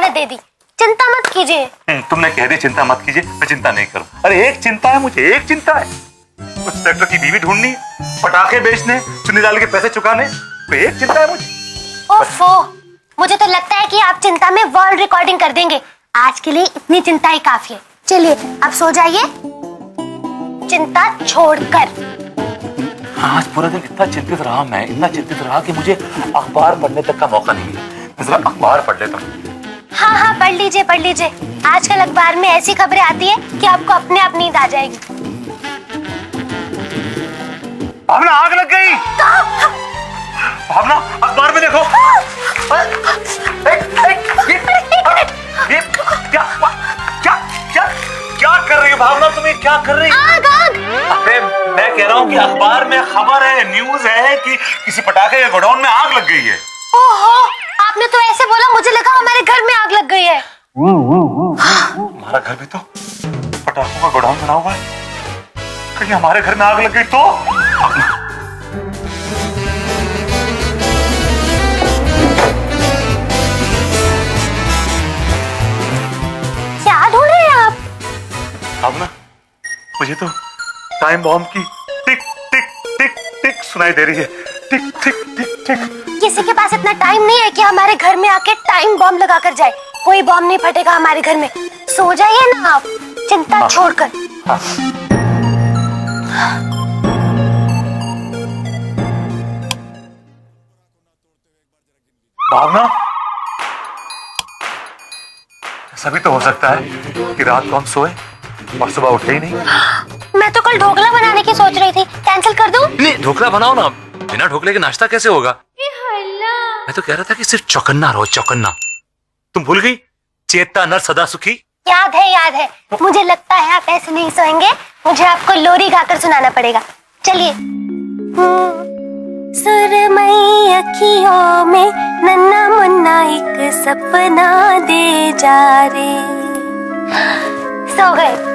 हिम्मत दे दी। चिंता मत कीजिए। तुमने कह दी चिंता मत कीजिए, मैं चिंता नहीं करूं। अरे एक चिंता है मुझे, एक चिंता है, उस डॉक्टर की बीवी ढूंढनी, पटाखे बेचने, चुन्नी डाल के पैसे चुकाने, तो एक चिंता है मुझे। ओफो, मुझे तो लगता है कि आप चिंता में वर्ल्ड रिकॉर्डिंग कर देंगे। आज के लिए इतनी चिंता ही काफी है। चलिए अब सो जाइए, चिंता छोड़कर। आज पूरा दिन इतना चिंतित रहा मैं, इतना चिंतित रहा कि मुझे अखबार पढ़ने तक का मौका नहीं मिला। जरा अखबार पढ़ लेता हूँ। हाँ हाँ, पढ़ लीजिए पढ़ लीजिए। आजकल अखबार में ऐसी खबरें आती है कि आपको अपने आप नींद आ जाएगी। भावना, आग लग गई। भावना, अखबार में देखो। ये क्या क्या क्या क्या कर रही हो भावना, तुम ये क्या कर रही हो? आग आग। अरे मैं कह रहा हूँ कि अखबार में खबर है, न्यूज है कि किसी पटाखे के गोडाउन में आग लग गई है। ओहो, आपने तो ऐसे बोला, मुझे लगा हमारे घर में आग लग गई है। हमारा घर भी तो पटाखों का गोडाउन बना हुआ है, कहीं हमारे घर में आग लग गई तो? क्या ढूंढ रहे हैं आप? अब ना मुझे तो टाइम बॉम्ब की टिक टिक टिक टिक सुनाई दे रही है। टिक टिक टिक टिक। किसी के पास इतना टाइम नहीं है कि हमारे घर में आके टाइम बॉम्ब लगा कर जाए। कोई बॉम्ब नहीं फटेगा हमारे घर में। सो जाइए ना आप, चिंता छोड़कर। भावना, ऐसा भी तो हो सकता है कि रात को हम सोए और सुबह उठे ही नहीं। मैं तो कल ढोकला बनाने की सोच रही थी, कैंसिल कर दूं? नहीं, ढोकला बनाओ ना, बिना ढोकले के नाश्ता कैसे होगा? मैं तो कह रहा था कि सिर्फ चौकन्ना रहो, चौकन्ना। तुम भूल गई, चेता नर सदा सुखी। याद है याद है। मुझे लगता है आप ऐसे नहीं सोएंगे, मुझे आपको लोरी गाकर सुनाना पड़ेगा। चलिए। सुरमई अखियों में नन्ना मुन्ना एक सपना दे जा रे। सो गए।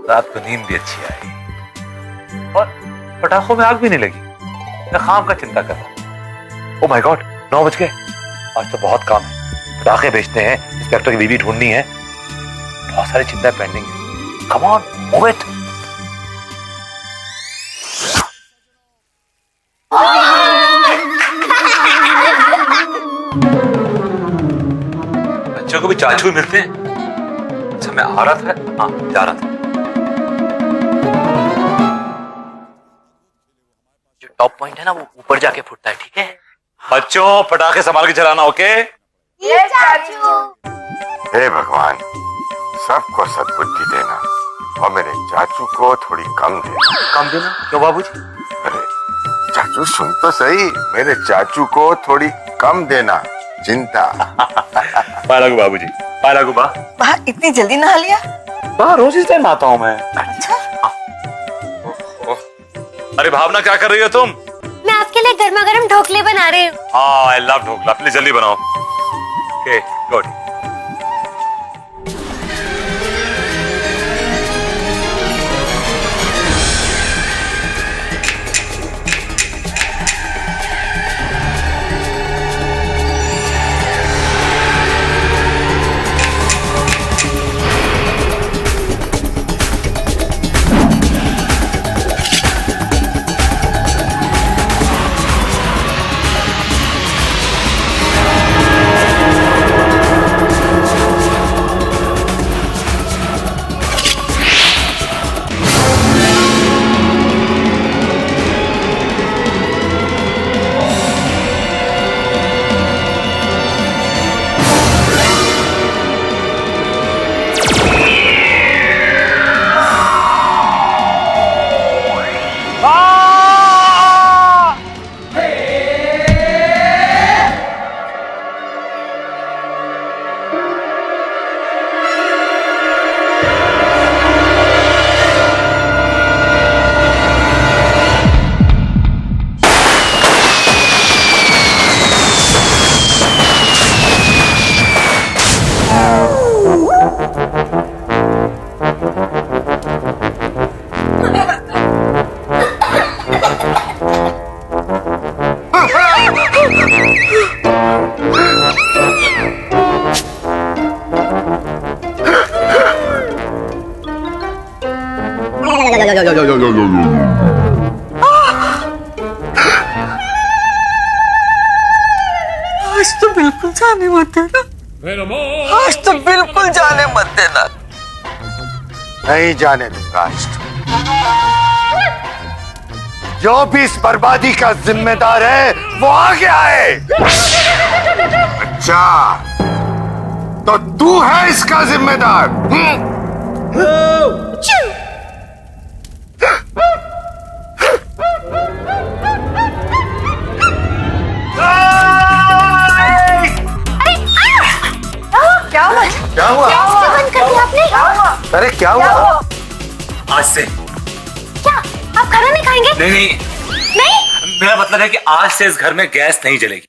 रात को नींद भी अच्छी आई और पटाखों में आग भी नहीं लगी। मैं खाम का चिंता कर रहा। ओ माय गॉड, 9 बज गए। आज तो बहुत काम है, पटाखे बेचने हैं, इंस्पेक्टर की बीवी ढूंढनी है, बहुत सारी चिंताएं पेंडिंग है। Come on, move it. बच्चों को भी चाचू मिलते हैं। अच्छा, मैं आ रहा था, हाँ जा रहा था। जो टॉप पॉइंट है ना, वो ऊपर जाके फुटता है, ठीक है? बच्चों, पटाखे संभाल के चलाना, ओके? ये चाचू। हे भगवान, सबको सद्बुद्धि देना और मेरे चाचू को थोड़ी कम देना। कम देना क्यों बाबूजी? अरे चाचू सुन तो सही, मेरे चाचू को थोड़ी कम देना, चिंता। पालागू बाबूजी, पालागू बा। बाहर इतनी जल्दी नहा लिया? बाहर रोज इस टाइम आता हूँ मैं। अच्छा। अरे भावना, क्या कर रही हो तुम? मैं आपके लिए गर्मा गर्म ढोकले बना रही हूँ। हाँ, आई लव ढोकला, प्लीज जल्दी बनाओ। Okay, good. आज तो बिल्कुल जाने मत देना, आज तो बिल्कुल जाने मत देना। नहीं जाने दूंगा आज तो। जो भी इस बर्बादी का जिम्मेदार है वो आगे आए। अच्छा, तो तू है इसका जिम्मेदार? क्या हुआ? क्या हुआ? बंद कर दिया आपने? अरे क्या हुआ? आज से क्या आप खाना नहीं खाएंगे? नहीं नहीं, नहीं? मेरा मतलब है कि आज से इस घर में गैस नहीं जलेगी।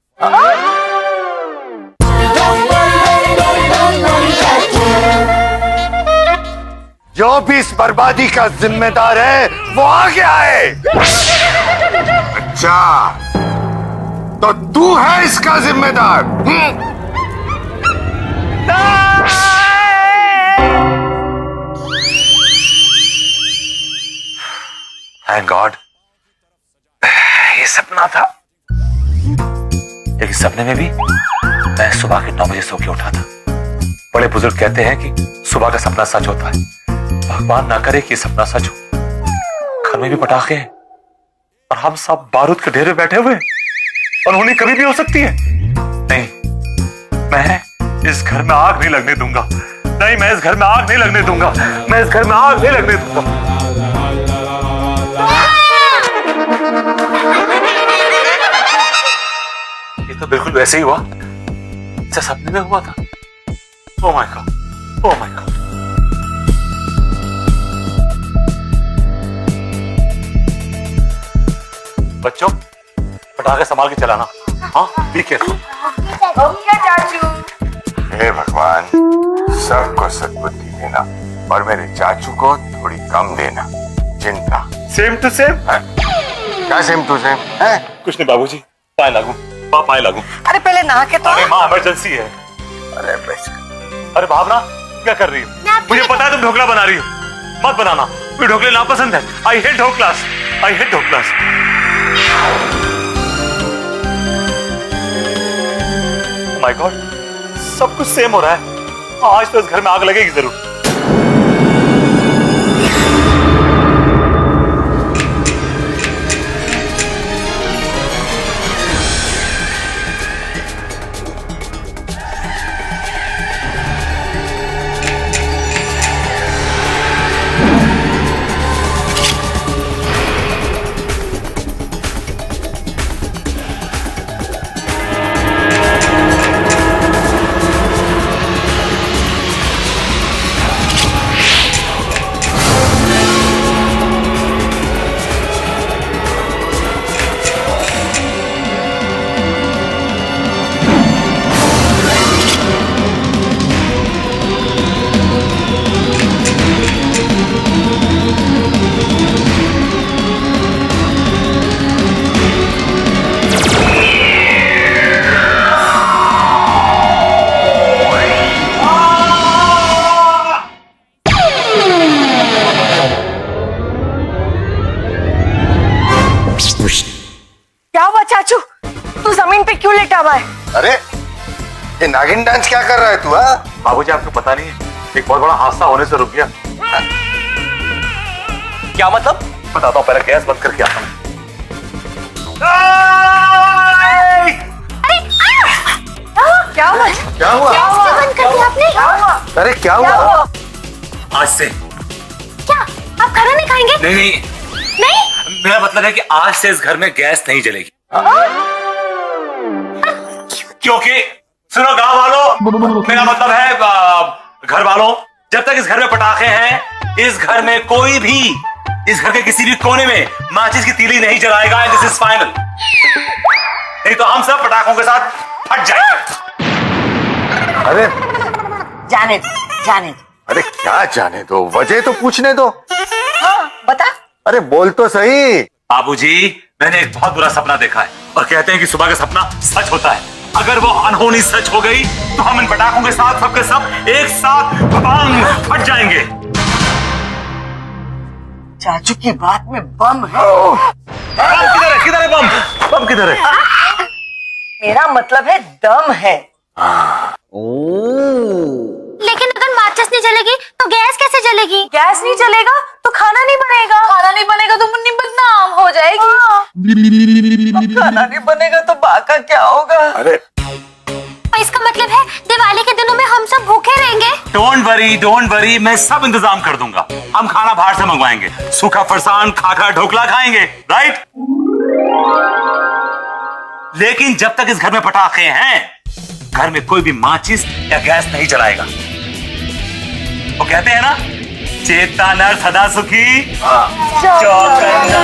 जो भी इस बर्बादी का जिम्मेदार है वो आगे आए। अच्छा, तो तू है इसका जिम्मेदार? थैंक गॉड, ये सपना था। लेकिन सपने में भी मैं सुबह के 9 बजे सो के उठा था। बड़े बुजुर्ग कहते हैं कि सुबह का सपना सच होता है। भगवान ना करे कि सपना सच हो। घर में भी पटाखे हैं और हम सब बारूद के ढेर में बैठे हुए और होनी कभी भी हो सकती है। नहीं, मैं इस घर में आग नहीं लगने दूंगा। नहीं, मैं इस घर में आग नहीं लगने दूंगा। मैं इस घर में आग नहीं लगने दूंगा। ये तो बिल्कुल वैसे ही हुआ जैसे सपने में हुआ था। Oh my God, oh my God. बच्चों, पटाखे संभाल के चलाना। हाँ, बी केयरफुल। हे भगवान, सबको सद्बुद्धि देना और मेरे चाचू को थोड़ी कम देना। चिंता सेम टू सेम। क्या सेम टू सेम है? कुछ नहीं बाबूजी, पाए लागू, पाए लागू। अरे पहले नहा के तो। अरे माँ, इमरजेंसी है। अरे बस। अरे भावना, क्या कर रही हो? मुझे पता है तुम ढोकला बना रही हो। मत बनाना, मुझे ढोकले ना पसंद है। I hate dhoklas, I hate dhoklas. My god, सब कुछ सेम हो रहा है। आज तो इस घर में आग लगेगी जरूर। क्या हुआ चाचू? तू जमीन पे क्यों लेटा हुआ है? अरे ये नागिन डांस क्या कर रहा है तू? बाबूजी, आपको पता नहीं है, एक बहुत बड़ा हादसा होने से रुक गया। क्या मतलब? बताता हूँ, पहले गैस बंद करके आता हूँ। क्या हुआ? क्या हुआ? बंद कर दिया आपने? अरे क्या हुआ? आज से क्या आप खाना नहीं खाएंगे? नहीं नहीं, नहीं? मेरा मतलब है कि आज से इस घर में गैस नहीं जलेगी। क्योंकि सुनो गांव वालों, मेरा मतलब है घर वालों, जब तक इस घर में पटाखे हैं, इस घर में कोई भी, इस घर के किसी भी कोने में माचिस की तीली नहीं जलाएगा। And this is final. नहीं तो हम सब पटाखों के साथ फट जाएंगे। अरे जाने दो। अरे क्या जाने दो, वजह तो पूछने दो। हाँ बता। अरे बोल तो सही। बाबूजी, मैंने एक बहुत बुरा सपना देखा है और कहते हैं कि सुबह का सपना सच होता है। अगर वो अनहोनी सच हो गई तो हम इन पटाखों के साथ सबके सब एक साथ भबांग फट जाएंगे। चाचू की बात में बम है। किधर है बम? बम किधर है? मेरा मतलब है दम है। लेकिन अगर माचिस नहीं जलेगी तो गैस कैसे जलेगी? गैस नहीं चलेगा तो खाना नहीं बनेगा, खाना नहीं बनेगा तो मुन्नी बदनाम हो जाएगी। अब खाना नहीं बनेगा तो बाका क्या होगा? अरे तो इसका मतलब है दिवाली के दिनों में हम सब भूखे रहेंगे। डोंट वरी, मैं सब इंतजाम कर दूंगा। हम खाना बाहर से मंगवाएंगे, सूखा फरसान, खाखा, ढोकला खाएंगे, राइट? लेकिन जब तक इस घर में पटाखे हैं, घर में कोई भी माचिस या गैस नहीं जलाएगा। वो कहते हैं ना, चेता नर सदा सुखी, चौकन्ना।